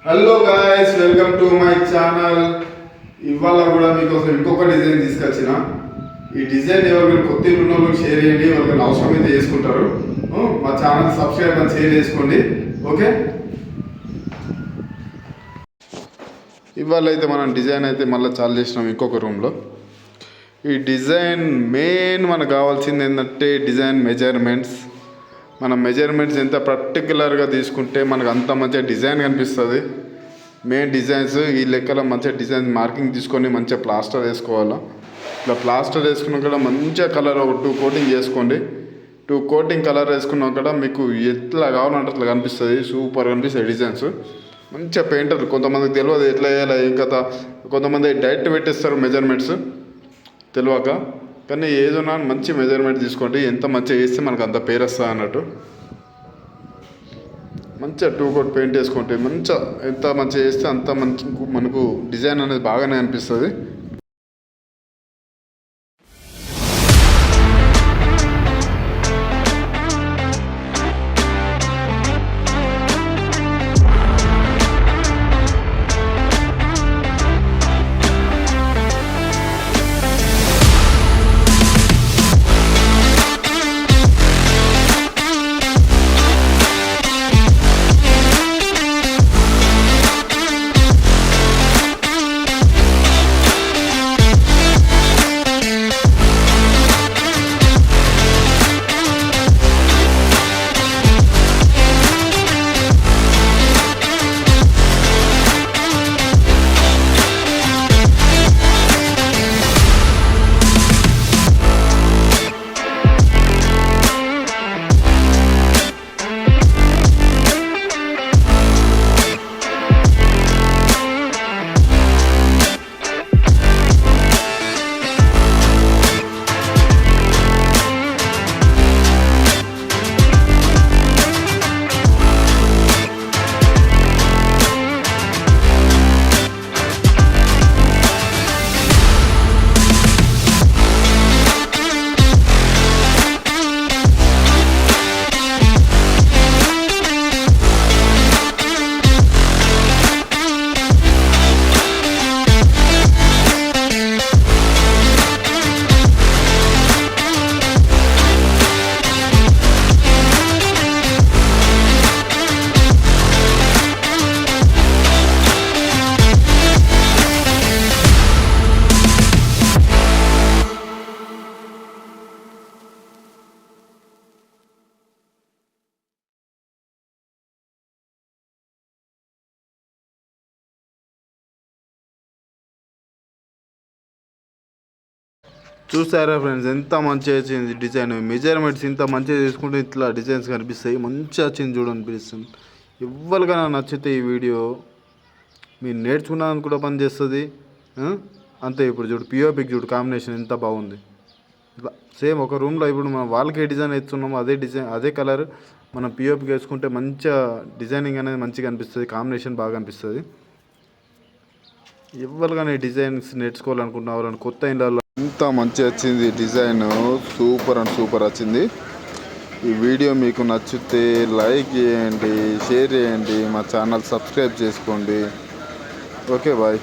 Hello guys, welcome to my channel. ఇవాళ కూడా మీకోసం ఇంకొక డిజైన్ తీసుకొచ్చిన. ఈ డిజైన్ ఎవరికైనా కొత్త ఇల్లు ఉన్న వాళ్ళు షేర్ చేయండి, ఎవరికైనా అవసరం అయితే చేసుకుంటారు. మా ఛానల్ సబ్స్క్రైబ్ అని షేర్ చేసుకోండి. ఓకే, ఇవాళ అయితే మనం డిజైన్ అయితే మళ్ళీ చాలు చేసినాం ఇంకొక రూమ్లో. ఈ డిజైన్ మెయిన్ మనకు కావాల్సింది ఏంటంటే డిజైన్ మెజర్మెంట్స్. మన మెజర్మెంట్స్ ఎంత పర్టికులర్గా తీసుకుంటే మనకు అంత మంచిగా డిజైన్ కనిపిస్తుంది. మెయిన్ డిజైన్స్ ఈ లెక్కలో మంచిగా డిజైన్ మార్కింగ్ తీసుకొని మంచిగా ప్లాస్టర్ వేసుకోవాలా. ఇట్లా ప్లాస్టర్ వేసుకున్నాక కూడా మంచిగా కలర్ ఒక 2 కోటింగ్ చేసుకోండి. 2 కోటింగ్ కలర్ వేసుకున్నాక కూడా మీకు ఎట్లా కావాలంటే అట్లా కనిపిస్తుంది. సూపర్ కనిపిస్తాయి డిజైన్స్. మంచిగా పెయింటర్ కొంతమందికి తెలియదు ఎట్లా వేయాలి ఏం కథ. కొంతమంది డైరెక్ట్ పెట్టేస్తారు మెజర్మెంట్స్ తెలియక. కానీ ఏదైనా మంచి మెజర్మెంట్ తీసుకోండి. ఎంత మంచిగా వేస్తే మనకు అంత పేరు వస్తుంది అన్నట్టు. మంచిగా 2 కోట్ పెయింట్ వేసుకుంటే మంచిగా ఎంత మంచిగా వేస్తే అంత మంచి మనకు డిజైన్ అనేది బాగానే అనిపిస్తుంది. చూసారా ఫ్రెండ్స్, ఎంత మంచిగా వచ్చింది డిజైన్. మెజర్మెంట్స్ ఇంత మంచిగా తీసుకుంటే ఇట్లా డిజైన్స్ కనిపిస్తాయి. మంచిగా వచ్చింది చూడనిపిస్తుంది. ఎవరికైనా నచ్చితే ఈ వీడియో మీరు నేర్చుకున్నాను కూడా పని చేస్తుంది. అంతే. ఇప్పుడు చూడు పిఓపికి చూడు కాంబినేషన్ ఎంత బాగుంది. ఇట్లా సేమ్ ఒక రూమ్లో ఇప్పుడు మనం వాళ్ళకి ఏ డిజైన్ వేస్తున్నామో అదే డిజైన్ అదే కలర్ మనం పిఓపికి వేసుకుంటే మంచిగా డిజైనింగ్ అనేది మంచిగా అనిపిస్తుంది. కాంబినేషన్ బాగా అనిపిస్తుంది. ఎవరికైనా డిజైన్స్ నేర్చుకోవాలనుకుంటున్న వాళ్ళని కొత్త ఇండ్లలో ఇంత మంచి వచ్చింది డిజైన్. సూపర్ అండ్ సూపర్ వచ్చింది. ఈ వీడియో మీకు నచ్చితే లైక్ చేయండి, షేర్ చేయండి, మా ఛానల్ సబ్స్క్రైబ్ చేసుకోండి. Okay bye.